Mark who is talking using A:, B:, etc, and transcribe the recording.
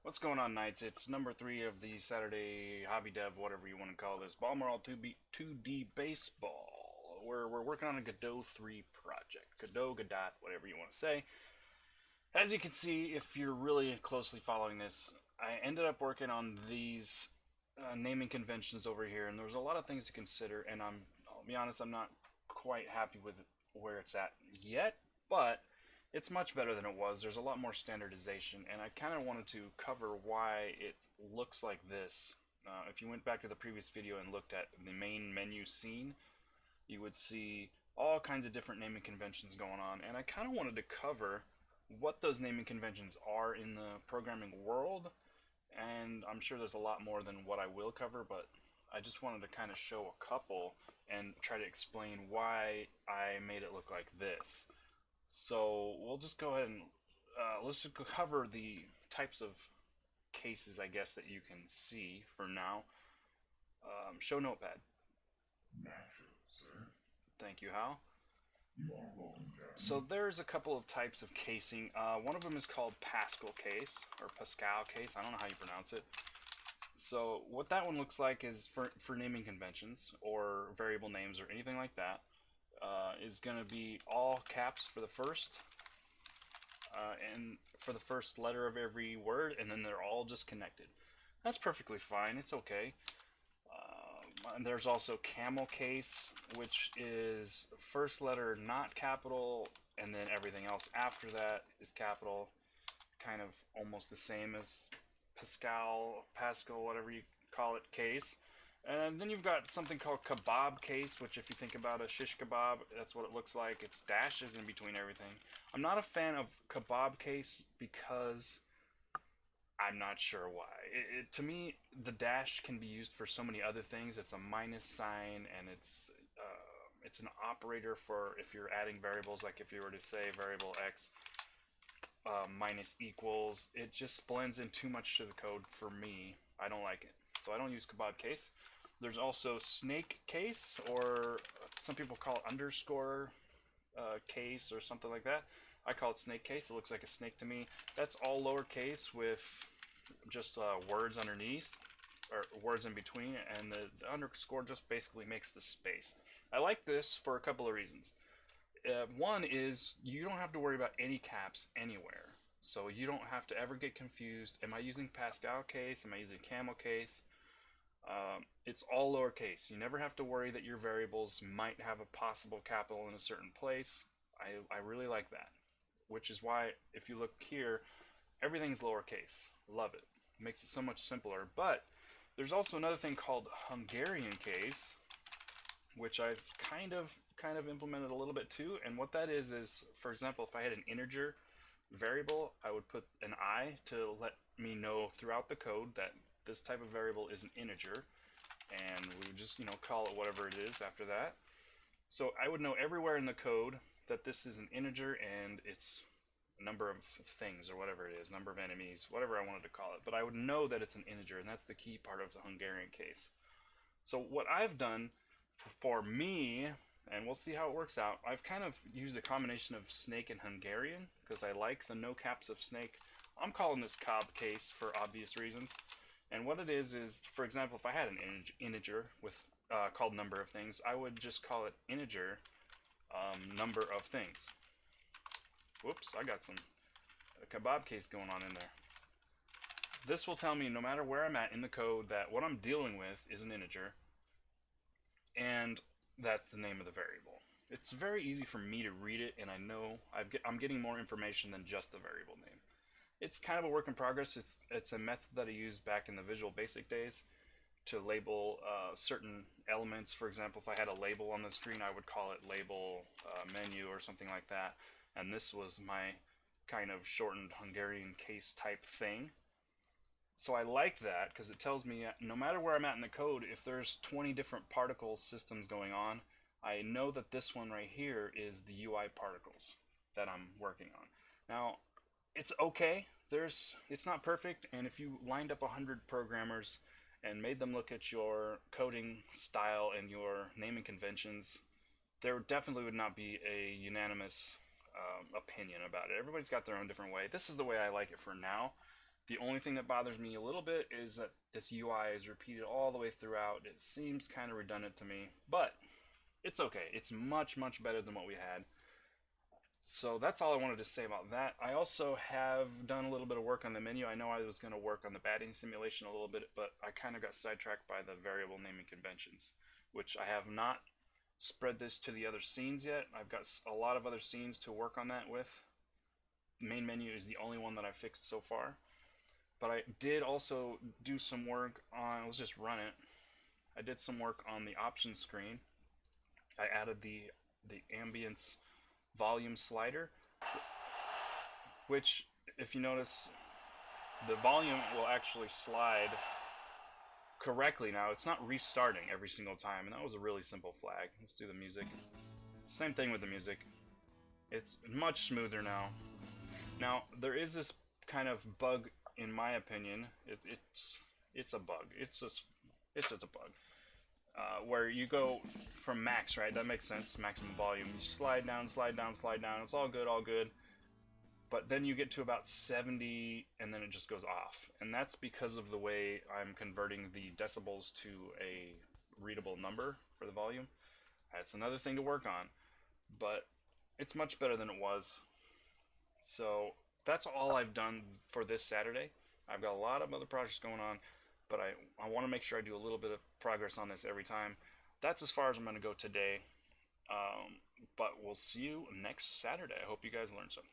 A: What's going on, Knights? It's number 3 of the Saturday Hobby Dev, whatever you want to call this, Balmoral 2D Baseball. We're working on a Godot 3 project. Godot, Godot, whatever you want to say. As you can see, if you're really closely following this, I ended up working on these naming conventions over here, and there was a lot of things to consider, and I'll be honest, I'm not quite happy with where it's at yet, but it's much better than it was. There's a lot more standardization, and I kind of wanted to cover why it looks like this. If you went back to the previous video and looked at the main menu scene, you would see all kinds of different naming conventions going on, and I kind of wanted to cover what those naming conventions are in the programming world, and I'm sure there's a lot more than what I will cover, but I just wanted to kind of show a couple and try to explain why I made it look like this. So we'll just go ahead and let's just cover the types of cases, I guess, that you can see for now. Show notepad.
B: Natural, sir.
A: Thank you, Hal.
B: You are welcome, Captain.
A: So there's a couple of types of casing. One of them is called Pascal case, or Pascal case. I don't know how you pronounce it. So what that one looks like is for naming conventions or variable names or anything like that. Is going to be all caps for the first and for the first letter of every word, and then they're all just connected. That's perfectly fine. It's okay. And there's also camel case, which is first letter not capital, and then everything else after that is capital. Kind of almost the same as Pascal, whatever you call it, case. And then you've got something called kebab case, which if you think about a shish kebab, that's what it looks like. It's dashes in between everything. I'm not a fan of kebab case because I'm not sure why. To me, the dash can be used for so many other things. It's a minus sign, and it's an operator for if you're adding variables, like if you were to say variable x minus equals. It just blends in too much to the code for me. I don't like it. So I don't use kebab case. There's also snake case, or some people call it underscore case or something like that. I call it snake case. It looks like a snake to me. That's all lowercase with just words underneath, or words in between, and the underscore just basically makes the space. I like this for a couple of reasons. One is you don't have to worry about any caps anywhere. So you don't have to ever get confused. Am I using Pascal case? Am I using camel case? It's all lowercase. You never have to worry that your variables might have a possible capital in a certain place. I really like that. Which is why, if you look here, everything's lowercase. Love it. It makes it so much simpler. But there's also another thing called Hungarian case, which I've kind of implemented a little bit too. And what that is, for example, if I had an integer variable, I would put an I to let me know throughout the code that this type of variable is an integer, and we would just call it whatever it is after that. So I would know everywhere in the code that this is an integer and it's a number of things, or whatever it is, number of enemies, whatever I wanted to call it, but I would know that it's an integer, and that's the key part of the Hungarian case. So what I've done for me, and we'll see how it works out, I've kind of used a combination of snake and Hungarian because I like the no caps of snake. I'm calling this cob case for obvious reasons. And what it is, for example, if I had an integer with called number of things, I would just call it integer number of things. Whoops, I got a kebab case going on in there. So this will tell me no matter where I'm at in the code that what I'm dealing with is an integer, and that's the name of the variable. It's very easy for me to read it, and I know I'm getting more information than just the variable name. It's kind of a work in progress. It's a method that I used back in the Visual Basic days to label certain elements. For example, if I had a label on the screen, I would call it label menu or something like that. And this was my kind of shortened Hungarian case type thing. So I like that because it tells me no matter where I'm at in the code, if there's 20 different particle systems going on, I know that this one right here is the UI particles that I'm working on. Now, it's okay. It's not perfect, and if you lined up 100 programmers and made them look at your coding style and your naming conventions, there definitely would not be a unanimous opinion about it. Everybody's got their own different way. This is the way I like it for now. The only thing that bothers me a little bit is that this UI is repeated all the way throughout. It seems kind of redundant to me, but it's okay. It's much, much better than what we had. So that's all I wanted to say about that. I also have done a little bit of work on the menu. I know I was going to work on the batting simulation a little bit, but I kind of got sidetracked by the variable naming conventions, which I have not spread this to the other scenes yet. I've got a lot of other scenes to work on that with. The main menu is the only one that I fixed so far. But I did also do some work on, let's just run it. I did some work on the options screen. I added the ambience volume slider, which, if you notice, the volume will actually slide correctly now. It's not restarting every single time, and that was a really simple flag. Let's do the music. Same thing with the music. It's much smoother now. Now, there is this kind of bug, in my opinion. It's a bug. It's just a bug. Where you go from max, right? That makes sense. Maximum volume. You slide down, slide down, slide down. It's all good, all good. But then you get to about 70, and then it just goes off. And that's because of the way I'm converting the decibels to a readable number for the volume. That's another thing to work on. But it's much better than it was. So that's all I've done for this Saturday. I've got a lot of other projects going on, but I want to make sure I do a little bit of progress on this every time. That's as far as I'm going to go today. But we'll see you next Saturday. I hope you guys learned something.